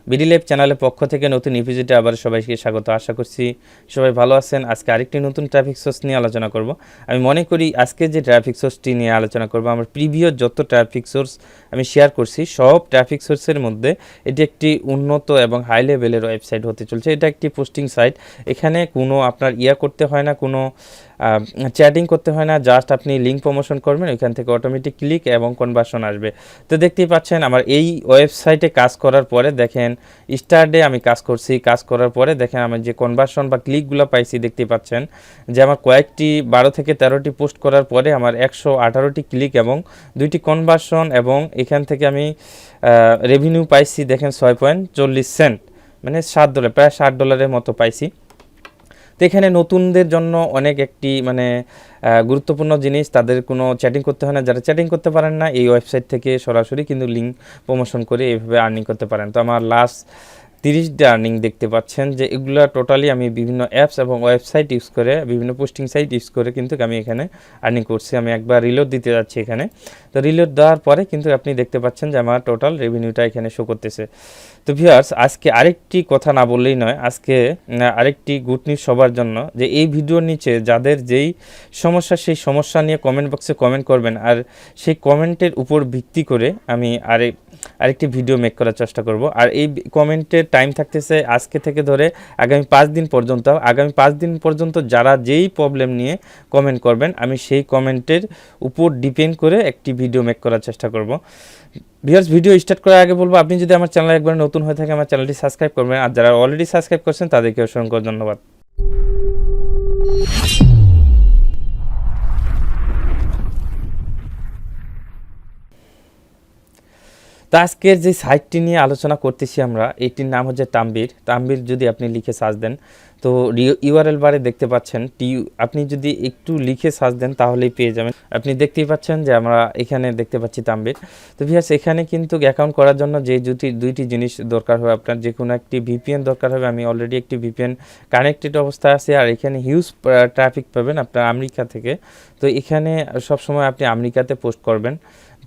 BD live চ্যানেলের পক্ষ থেকে নতুন এপিসোডে আবার সবাইকে স্বাগত। আশা করছি সবাই ভালো আছেন। আজকে আরেকটি নতুন ট্রাফিক সোর্স নিয়ে আলোচনা করব। আমি মনে করি আজকে যে ট্রাফিক সোর্সটি নিয়ে আলোচনা করব, আমার প্রিভিয়াস যত ট্রাফিক সোর্স আমি শেয়ার করছি সব ট্রাফিক সোর্সের মধ্যে এটি একটি উন্নত এবং হাই লেভেলের ওয়েবসাইট হতে চলছে। এটা একটি পোস্টিং সাইট। এখানে কোনো আপনার করতে হয় না, কোনো চ্যাটিং করতে হয় না, জাস্ট আপনি লিঙ্ক প্রমোশন করবেন, ওইখান থেকে অটোমেটিক ক্লিক এবং কনভার্সন আসবে। তো দেখতেই পাচ্ছেন আমার এই ওয়েবসাইটে কাজ করার পরে দেখেন স্টারডে আমি কাজ করছি, কাজ করার পরে দেখেন আমার যে কনভার্সন বা ক্লিকগুলো পাইছি দেখতেই পাচ্ছেন যে আমার কয়েকটি 12 থেকে 13টি পোস্ট করার পরে আমার 118টি ক্লিক এবং 2টি কনভার্সন, এবং এখান থেকে আমি রেভিনিউ পাইছি দেখেন 6.40 সেন্ট, মানে $7, প্রায় $60 মতো পাইছি। তো এখানে নতুনদের জন্য অনেক একটি গুরুত্বপূর্ণ জিনিস, তাদের কোনো চ্যাটিং করতে হয় না। যারা চ্যাটিং করতে পারেন না, এই ওয়েবসাইট থেকে সরাসরি কিন্তু লিঙ্ক প্রমোশন করে এইভাবে আর্নিং করতে পারেন। তো আমার লাস্ট 30টা আর্নিং দেখতে পাচ্ছেন যে এগুলো টোটালি আমি বিভিন্ন অ্যাপস এবং ওয়েবসাইট ইউজ করে, বিভিন্ন পোস্টিং সাইট ইউজ করে কিন্তু আমি এখানে আর্নিং করছি। আমি একবার রিলোড দিতে যাচ্ছি এখানে। তো রিলোড দেওয়ার পরে কিন্তু আপনি দেখতে পাচ্ছেন যে আমার টোটাল রেভিনিউটা এখানে শো করতেছে। তো ভিউয়ার্স, আজকে আরেকটি কথা না বললেই নয়, আজকে আরেকটি গুড নিউজ সবার জন্য, যে এই ভিডিওর নিচে যাদের যেই সমস্যা সেই সমস্যা নিয়ে কমেন্ট বক্সে কমেন্ট করবেন, আর সেই কমেন্টের উপর ভিত্তি করে আমি আরেকটি ভিডিও মেক করার চেষ্টা করব। আর এই কমেন্টের টাইম থাকতেছে আজকে থেকে ধরে আগামী 5 দিন পর্যন্ত। আগামী 5 দিন পর্যন্ত যারা যেই প্রবলেম নিয়ে কমেন্ট করবেন, আমি সেই কমেন্টের উপর ডিপেন্ড করে একটি ভিডিও মেক করার চেষ্টা করব। ভিউয়ার্স, ভিডিও স্টার্ট করার আগে বলবো, আপনি যদি আমার চ্যানেলে একবার নতুন হয়ে থাকে আমার চ্যানেলটি সাবস্ক্রাইব করবেন, আর যারা অলরেডি সাবস্ক্রাইব করছেন তাদেরকে অসংখ্য ধন্যবাদ। তো আজকের যে সাইটটি নিয়ে আলোচনা করতেছি আমরা, এটির নাম হচ্ছে তাম্বির। যদি আপনি লিখে সার্চ দেন তো ইউআরএল বারে দেখতে পাচ্ছেন আপনি যদি একটু লিখে সার্চ দেন তাহলেই পেয়ে যাবেন। আপনি দেখতেই পাচ্ছেন যে আমরা এখানে দেখতে পাচ্ছি তাম্বির। তো ভিউয়ার্স, এখানে কিন্তু অ্যাকাউন্ট করার জন্য যে দুইটি জিনিস দরকার হবে, আপনার যে কোনো একটি ভিপিএন দরকার হবে। আমি অলরেডি একটি ভিপিএন কানেক্টেড অবস্থায় আছে, আর এখানে হিউজ ট্রাফিক পাবেন আপনার আমেরিকা থেকে। তো এখানে সবসময় আপনি আমেরিকাতে পোস্ট করবেন,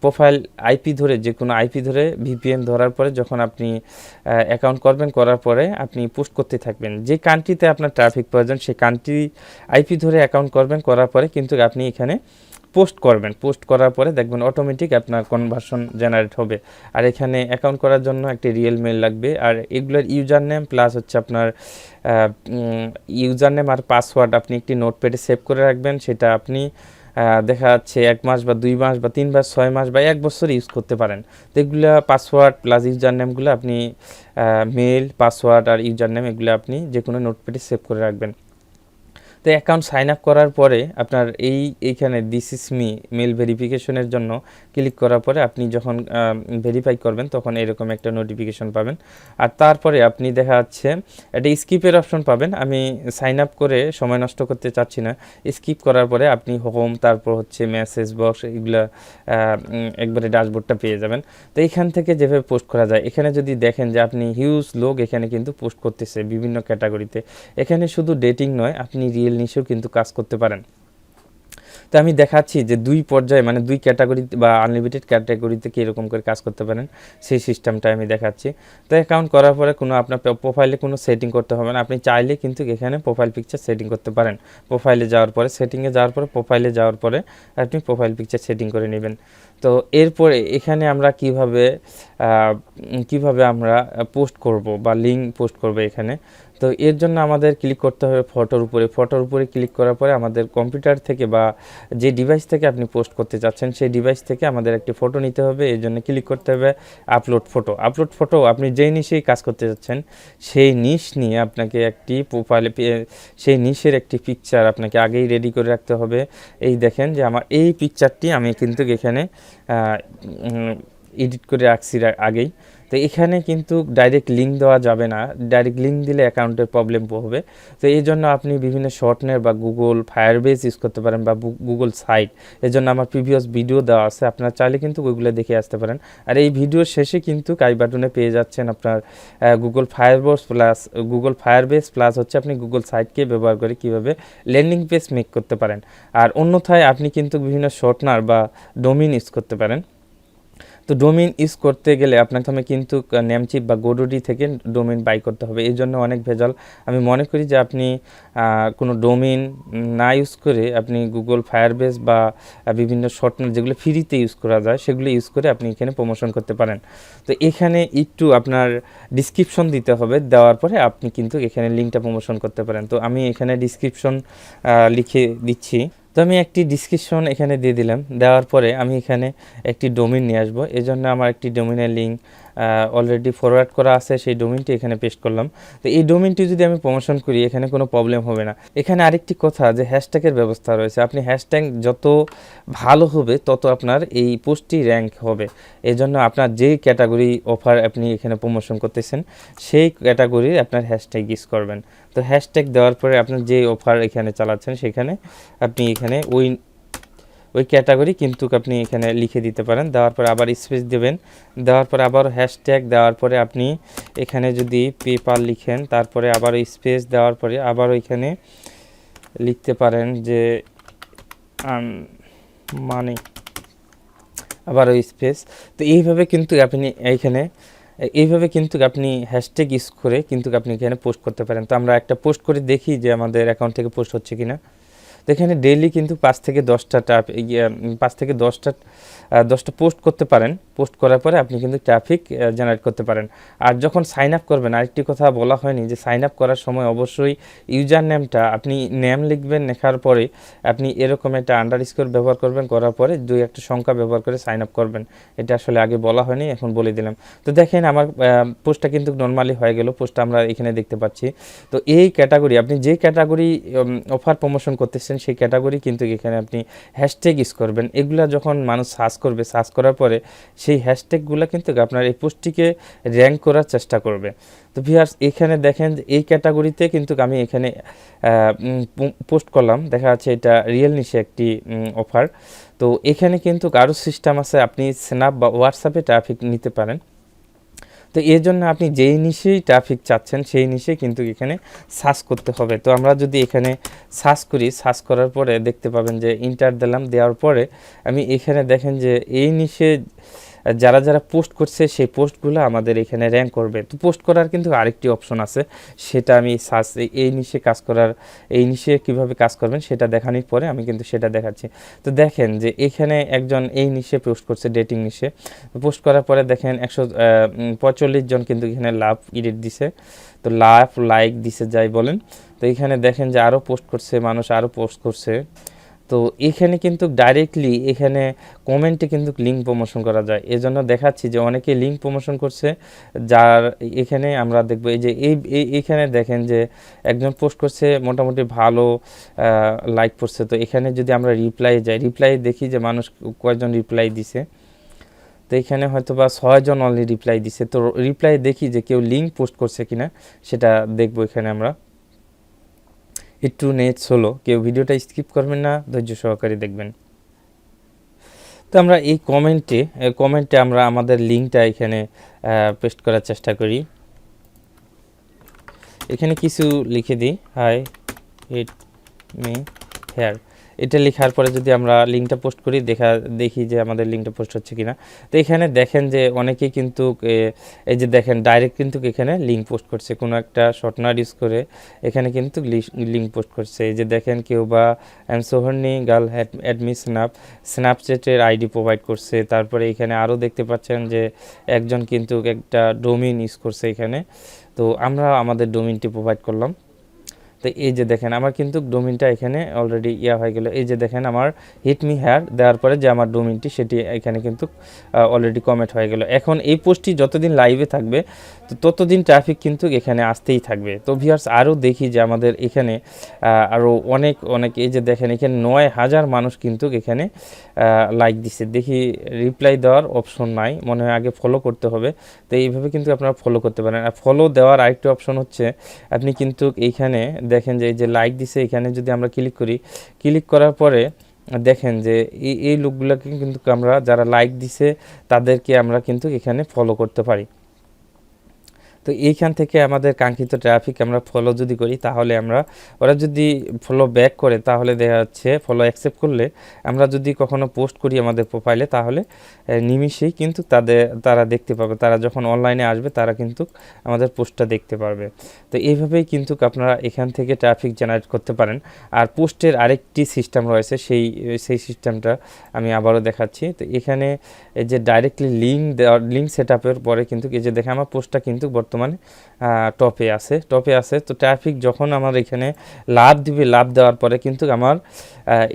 প্রোফাইল আইপি ধরে, যে কোনো আইপি ধরে ভিপিএন ধরার পরে যখন আপনি অ্যাকাউন্ট করবেন, করার পরে আপনি পোস্ট করতে থাকবেন। যে কান্ট্রিতে আপনার ট্রাফিক প্রয়োজন সেই কান্ট্রি আইপি ধরে অ্যাকাউন্ট করবেন, করার পরে কিন্তু আপনি এখানে পোস্ট করবেন। পোস্ট করার পরে দেখবেন অটোমেটিক আপনার কনভার্সন জেনারেট হবে। আর এখানে অ্যাকাউন্ট করার জন্য একটি রিয়েল মেল লাগবে, আর এগুলোর ইউজার নেম প্লাস হচ্ছে আপনার ইউজার নেম আর পাসওয়ার্ড আপনি একটি নোটপ্যাডে সেভ করে রাখবেন। সেটা আপনি দেখা যাচ্ছে 1 মাস বা 2 মাস বা 3 মাস 6 মাস বা 1 বছর ইউজ করতে পারেন। তো এগুলো পাসওয়ার্ড প্লাস ইউজার নেমগুলো আপনি মেল, পাসওয়ার্ড আর ইউজার নেম এগুলো আপনি যে কোনো নোটপ্যাডে সেভ করে রাখবেন। তো অ্যাকাউন্ট সাইন আপ করার পরে আপনার এইখানে দিস ইজ মি মেল ভেরিফিকেশনের জন্য ক্লিক করার পরে আপনি যখন ভেরিফাই করবেন তখন এরকম একটা নোটিফিকেশন পাবেন। আর তারপরে আপনি দেখা যাচ্ছে একটা স্কিপের অপশন পাবেন। আমি সাইন আপ করে সময় নষ্ট করতে চাচ্ছি না। স্কিপ করার পরে আপনি হোম, তারপর হচ্ছে মেসেজ বক্স, এগুলো একবারে ড্যাশবোর্ডটা পেয়ে যাবেন। তো এখান থেকে যেভাবে পোস্ট করা যায়, এখানে যদি দেখেন যে আপনি হিউজ লোক এখানে কিন্তু পোস্ট করতেছে বিভিন্ন ক্যাটাগরিতে। এখানে শুধু ডেটিং নয়, আপনি রিয়েল নিশেও কিন্তু কাজ করতে পারেন। তো আমি দেখাচ্ছি যে 2 পর্যায়ে, মানে 2 ক্যাটাগরি বা আনলিমিটেড ক্যাটাগরিতে কীরকম করে কাজ করতে পারেন সেই সিস্টেমটা আমি দেখাচ্ছি। তো অ্যাকাউন্ট করার পরে কোনো আপনার প্রোফাইলে কোনো সেটিং করতে হবে না। আপনি চাইলে কিন্তু এখানে প্রোফাইল পিকচার সেটিং করতে পারেন। প্রোফাইলে যাওয়ার পরে, সেটিংয়ে যাওয়ার পরে, প্রোফাইলে যাওয়ার পরে আপনি প্রোফাইল পিকচার সেটিং করে নেবেন। তো এরপরে এখানে আমরা কিভাবে আমরা পোস্ট করব বা লিঙ্ক পোস্ট করব এখানে। তো এর জন্য আমাদের ক্লিক করতে হবে ফটোর উপরে ক্লিক করার পরে আমাদের কম্পিউটার থেকে বা যে ডিভাইস থেকে আপনি পোস্ট করতে চাচ্ছেন সেই ডিভাইস থেকে আমাদের একটি ফটো নিতে হবে। এর জন্য ক্লিক করতে হবে আপলোড ফটো। আপনি যেই নিশেই কাজ করতে যাচ্ছেন সেই নিশ নিয়ে আপনাকে একটি প্রোফাইলে সেই নিশের একটি পিকচার আপনাকে আগেই রেডি করে রাখতে হবে। এই দেখেন যে আমার এই পিকচারটি আমি কিন্তু এখানে এডিট করে রাখছি আগেই। তো এখানে কিন্তু ডাইরেক্ট লিঙ্ক দেওয়া যাবে না, ডাইরেক্ট লিঙ্ক দিলে অ্যাকাউন্টের প্রবলেম হবে। তো এই জন্য আপনি বিভিন্ন শর্টনার বা গুগল ফায়ারবেস ইউজ করতে পারেন বা গুগল সাইট। এর জন্য আমার প্রিভিয়াস ভিডিও দেওয়া আছে, আপনারা চাইলে কিন্তু ওইগুলো দেখে আসতে পারেন। আর এই ভিডিওর শেষে কিন্তু আই বাটনে পেয়ে যাচ্ছেন আপনার গুগল ফায়ারবেস প্লাস হচ্ছে আপনি গুগল সাইটকে ব্যবহার করে কীভাবে ল্যান্ডিং পেজ মেক করতে পারেন। আর অন্যথায় আপনি কিন্তু বিভিন্ন শর্টনার বা ডোমিন ইউজ করতে পারেন। তো ডোমেইন ইউজ করতে গেলে আপনার প্রথমে কিন্তু নেমচিপ বা গোডোডি থেকে ডোমেইন বাই করতে হবে, এই জন্য অনেক ভেজাল। আমি মনে করি যে আপনি কোনো ডোমেইন না ইউজ করে আপনি গুগল ফায়ারবেস বা বিভিন্ন শর্টনার যেগুলো ফ্রিতে ইউজ করা যায় সেগুলো ইউজ করে আপনি এখানে প্রমোশন করতে পারেন। তো এখানে একটু আপনার ডিসক্রিপশন দিতে হবে, দেওয়ার পরে আপনি কিন্তু এখানে লিঙ্কটা প্রমোশন করতে পারেন। তো আমি এখানে ডিসক্রিপশন লিখে দিচ্ছি। তো আমি একটি ডিসক্রিপশন এখানে দিয়ে দিলাম, দেওয়ার পরে আমি এখানে একটি ডোমেইন নিয়ে আসবো। এই জন্য আমার একটি ডোমেইনের লিঙ্ক অলরেডি ফরওয়ার্ড করা আছে, সেই ডোমেইনটি এখানে পেস্ট করলাম। তো এই ডোমেইনটি যদি আমি প্রমোশন করি এখানে কোনো প্রবলেম হবে না। এখানে আরেকটি কথা যে হ্যাশট্যাগের ব্যবস্থা রয়েছে, আপনি হ্যাশট্যাগ যত ভালো হবে তত আপনার এই পোস্টটি র্যাঙ্ক হবে। এই জন্য আপনার যেই ক্যাটাগরি অফার আপনি এখানে প্রমোশন করতেছেন সেই ক্যাটাগরির আপনার হ্যাশট্যাগ ইউজ করবেন। তো হ্যাশট্যাগ দেওয়ার পরে আপনার যে অফার এখানে চালাচ্ছেন সেখানে আপনি এখানে ওই ক্যাটাগরি কিন্তু আপনি এখানে লিখে দিতে পারেন। দেওয়ার পরে আবার স্পেস দেবেন, দেওয়ার পরে আবার হ্যাশট্যাগ দেওয়ার পরে আপনি এখানে যদি পেপার লিখেন, তারপরে আবার স্পেস দেওয়ার পরে আবার ওইখানে লিখতে পারেন যে মানে আবার ওই স্পেস। তো এইভাবে কিন্তু আপনি হ্যাশট্যাগ ইউজ করে কিন্তু আপনি এখানে পোস্ট করতে পারেন। তো আমরা একটা পোস্ট করে দেখি যে আমাদের অ্যাকাউন্ট থেকে পোস্ট হচ্ছে কিনা। তো এখানে ডেইলি কিন্তু 5 থেকে 10টা পোস্ট করতে পারেন। পোস্ট করার পরে আপনি কিন্তু ট্রাফিক জেনারেট করতে পারেন। আর যখন সাইন আপ করবেন, আরেকটি কথা বলা হয়নি যে সাইন আপ করার সময় অবশ্যই ইউজার নেমটা আপনি নেম লিখবেন, লেখার পরে আপনি এরকম একটা আন্ডারস্কোর ব্যবহার করবেন, করার পরে 2-1টা সংখ্যা ব্যবহার করে সাইন আপ করবেন। এটা আসলে আগে বলা হয়নি, এখন বলে দিলাম। তো দেখেন আমার পোস্টটা কিন্তু নর্মালি হয়ে গেল, পোস্টটা আমরা এখানে দেখতে পাচ্ছি। তো এই ক্যাটাগরি আপনি যে ক্যাটাগরি অফার প্রমোশন করতেছেন সেই ক্যাটাগরি কিন্তু এখানে আপনি হ্যাশট্যাগ ইউজ করবেন। এগুলা যখন মানুষ সার্চ করবে, সার্চ করার পরে সেই হ্যাশট্যাগুলো কিন্তু আপনার এই পোস্টটিকে র্যাঙ্ক করার চেষ্টা করবে। তো ভিউয়ার্স এখানে দেখেন যে এই ক্যাটাগরিতে কিন্তু আমি এখানে পোস্ট করলাম, দেখা যাচ্ছে এটা রিয়েল নিশে একটি অফার। তো এখানে কিন্তু আরও সিস্টেম আছে, আপনি স্ন্যাপ বা হোয়াটসঅ্যাপে ট্রাফিক নিতে পারেন। তো এর জন্য আপনি যেই নিশেই ট্রাফিক চাচ্ছেন সেই নিশে কিন্তু এখানে সার্চ করতে হবে। তো আমরা যদি এখানে সার্চ করি, সার্চ করার পরে দেখতে পাবেন যে ইন্টার দিলাম, দেওয়ার পরে আমি এখানে দেখেন যে এই নিশে যারা পোস্ট করছে সেই পোস্টগুলো আমাদের এখানে র্যাঙ্ক করবে। তো পোস্ট করার কিন্তু আরেকটি অপশন আছে, সেটা আমি এই নিশে কীভাবে কাজ করবেন সেটা দেখানোর পরে আমি কিন্তু সেটা দেখাচ্ছি। তো দেখেন যে এখানে একজন এই নিশে পোস্ট করছে, ডেটিং নিশে পোস্ট করার পরে দেখেন 145 জন কিন্তু এখানে লাভ ইডিট দিছে, তো লাইক দিছে যাই বলেন। তো এখানে দেখেন যে আরও পোস্ট করছে মানুষ, আরও পোস্ট করছে। তো এখানে কিন্তু ডাইরেক্টলি এখানে কমেন্টে কিন্তু লিঙ্ক প্রমোশন করা যায়। এজন্য দেখাচ্ছি যে অনেকে লিঙ্ক প্রমোশন করছে, যার এখানে আমরা দেখব এই যে এইখানে দেখেন যে একজন পোস্ট করছে মোটামুটি ভালো লাইক করছে। তো এখানে যদি আমরা রিপ্লাই দেখি যে মানুষ কয়জন রিপ্লাই দিছে। তো এখানে হয়তো বা 6 জন অনলি রিপ্লাই দিছে। তো রিপ্লাই দেখি যে কেউ লিঙ্ক পোস্ট করছে কিনা সেটা দেখবো। এখানে আমরা একটু নেট স্লো, কেউ ভিডিওটা স্কিপ করবেন না, ধৈর্য সহকারে দেখবেন। তো আমরা এই কমেন্টে আমরা আমাদের লিঙ্কটা এখানে পেস্ট করার চেষ্টা করি। এখানে কিছু লিখে দিই, হাই ইট মি হেয়ার। এটা লেখার পরে যদি আমরা লিঙ্কটা পোস্ট করি, দেখি যে আমাদের লিঙ্কটা পোস্ট হচ্ছে কিনা। তো এখানে দেখেন যে অনেকেই কিন্তু এই যে দেখেন ডাইরেক্ট কিন্তু এখানে লিঙ্ক পোস্ট করছে, কোনো একটা শর্টনার ইউজ করে এখানে কিন্তু লিঙ্ক পোস্ট করছে। এই যে দেখেন কেউ বা সোহর্নি গার্ল অ্যাডমি স্ন্যাপচ্যাটের আইডি প্রোভাইড করছে। তারপরে এখানে আরও দেখতে পাচ্ছেন যে একজন কিন্তু একটা ডোমেইন ইউজ করছে এখানে। তো আমরা আমাদের ডোমেইনটি প্রোভাইড করলাম। তো এই যে দেখেন আমার কিন্তু ডোমেইনটা এখানে অলরেডি হয়ে গেল। এই যে দেখেন আমার হিট মি হেয়ার দেওয়ার পরে যে আমার ডোমেইনটি সেটি এখানে কিন্তু অলরেডি কমেন্ট হয়ে গেল। এখন এই পোস্টটি যতদিন লাইভে থাকবে তো ততদিন ট্রাফিক কিন্তু এখানে আসতেই থাকবে। তো ভিউয়ার্স আরও দেখি যে আমাদের এখানে আরও অনেক এই যে দেখেন এখানে 9000 মানুষ কিন্তু এখানে লাইক দিছে। দেখি রিপ্লাই দেওয়ার অপশন নাই, মনে হয় আগে ফলো করতে হবে। তো এইভাবে কিন্তু আপনারা ফলো করতে পারেন। আর ফলো দেওয়ার আরেকটি অপশন হচ্ছে আপনি কিন্তু এইখানে দেখেন যে এই যে লাইক দিছে, এখানে যদি আমরা ক্লিক করার পরে দেখেন যে এই লোকগুলোকে কিন্তু আমরা যারা লাইক দিছে তাদেরকে আমরা কিন্তু এখানে ফলো করতে পারি। তো এইখান থেকে আমাদের কাঙ্ক্ষিত ট্রাফিক আমরা ফলো যদি করি তাহলে ওরা যদি ফলো ব্যাক করে তাহলে দেখা যাচ্ছে ফলো অ্যাকসেপ্ট করলে আমরা যদি কখনো পোস্ট করি আমাদের প্রোফাইলে তাহলে নিমিষেই কিন্তু তারা দেখতে পাবে, তারা যখন অনলাইনে আসবে তারা কিন্তু আমাদের পোস্টটা দেখতে পারবে। তো এইভাবেই কিন্তু আপনারা এখান থেকে ট্রাফিক জেনারেট করতে পারেন। আর পোস্টের আরেকটি সিস্টেম রয়েছে, সেই সিস্টেমটা আমি আবারও দেখাচ্ছি। তো এখানে এই যে ডাইরেক্টলি লিঙ্ক সেট আপের পরে কিন্তু এই যে দেখে আমার পোস্টটা কিন্তু বর্তমানে টপে আছে। তো ট্রাফিক যখন আমার এখানে লাভ দেওয়ার পরে কিন্তু আমার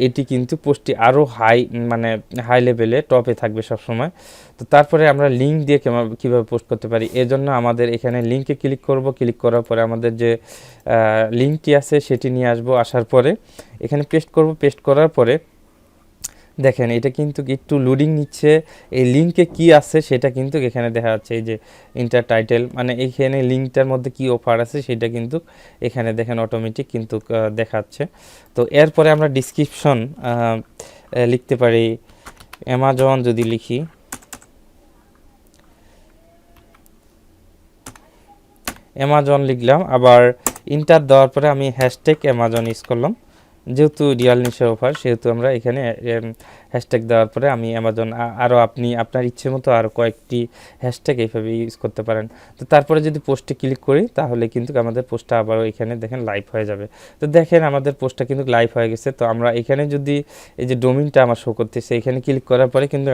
এটি কিন্তু পোস্টটি আরও হাই লেভেলে টপে থাকবে সবসময়। তো তারপরে আমরা লিঙ্ক দিয়ে কীভাবে পোস্ট করতে পারি, এজন্য আমাদের এখানে লিঙ্কে ক্লিক করার পরে আমাদের যে লিঙ্কটি আছে সেটি নিয়ে আসার পরে এখানে পেস্ট করার পরে দেখেন এটা কিন্তু একটু লোডিং নিচ্ছে। এই লিঙ্কে কি আছে সেটা কিন্তু এখানে দেখা যাচ্ছে, এই যে ইন্টার টাইটেল, মানে এইখানে লিঙ্কটার মধ্যে কি অফার আছে সেটা কিন্তু এখানে দেখেন অটোমেটিক কিন্তু দেখাচ্ছে। তো এরপরে আমরা ডিসক্রিপশন লিখতে পারি অ্যামাজন, যদি লিখি অ্যামাজন লিখলাম, আবার ইন্টার দেওয়ার পরে আমি হ্যাশট্যাগ অ্যামাজন ইউজ করলাম, যেহেতু রিয়াল নিশা অফার সেহেতু আমরা এখানে হ্যাশট্যাগ দেওয়ার পরে আমি অ্যামাজন, আরও আপনি আপনার ইচ্ছে মতো আরও কয়েকটি হ্যাশট্যাগ এইভাবে ইউজ করতে পারেন। তো তারপরে যদি পোস্টে ক্লিক করি তাহলে কিন্তু আমাদের পোস্টটা আবারও এখানে দেখেন লাইভ হয়ে যাবে। তো দেখেন আমাদের পোস্টটা কিন্তু লাইভ হয়ে গেছে। তো আমরা এখানে যদি এই যে ডোমিনটা আমার শো করতেছে এখানে ক্লিক করার পরে কিন্তু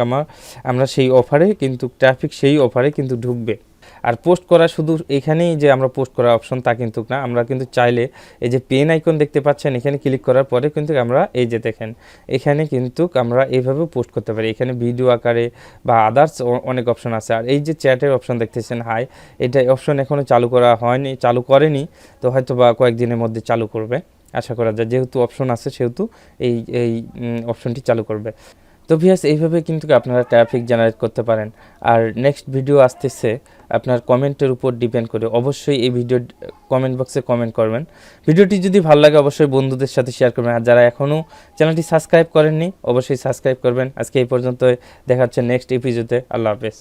আমরা সেই অফারে কিন্তু ট্রাফিক সেই অফারে কিন্তু ঢুকবে। আর পোস্ট করা শুধু এখানেই যে আমরা পোস্ট করার অপশন তা কিন্তু না, আমরা কিন্তু চাইলে এই যে পেন আইকন দেখতে পাচ্ছেন এখানে ক্লিক করার পরে কিন্তু আমরা এই যে দেখেন এখানে কিন্তু আমরা এইভাবেও পোস্ট করতে পারি, এখানে ভিডিও আকারে বা আদার্স অনেক অপশন আছে। আর এই যে চ্যাটের অপশন দেখতেছেন হাই, এটা অপশন এখনও চালু করেনি, তো হয়তো বা কয়েকদিনের মধ্যে চালু করবে আশা করা যায়, যেহেতু অপশন আছে সেহেতু এই অপশনটি চালু করবে। তো ভিউয়ার্স এইভাবে কিন্তু আপনারা ট্রাফিক জেনারেট করতে পারেন। আর নেক্সট ভিডিও আসতেছে আপনার কমেন্টের উপর ডিপেন্ড করে, অবশ্যই এই ভিডিও কমেন্ট বক্সে কমেন্ট করবেন। ভিডিওটি যদি ভালো লাগে অবশ্যই বন্ধুদের সাথে শেয়ার করবেন, আর যারা এখনও চ্যানেলটি সাবস্ক্রাইব করেননি অবশ্যই সাবস্ক্রাইব করবেন। আজকে এই পর্যন্ত, দেখা হচ্ছে নেক্সট এপিসোডে। আল্লাহ হাফেজ।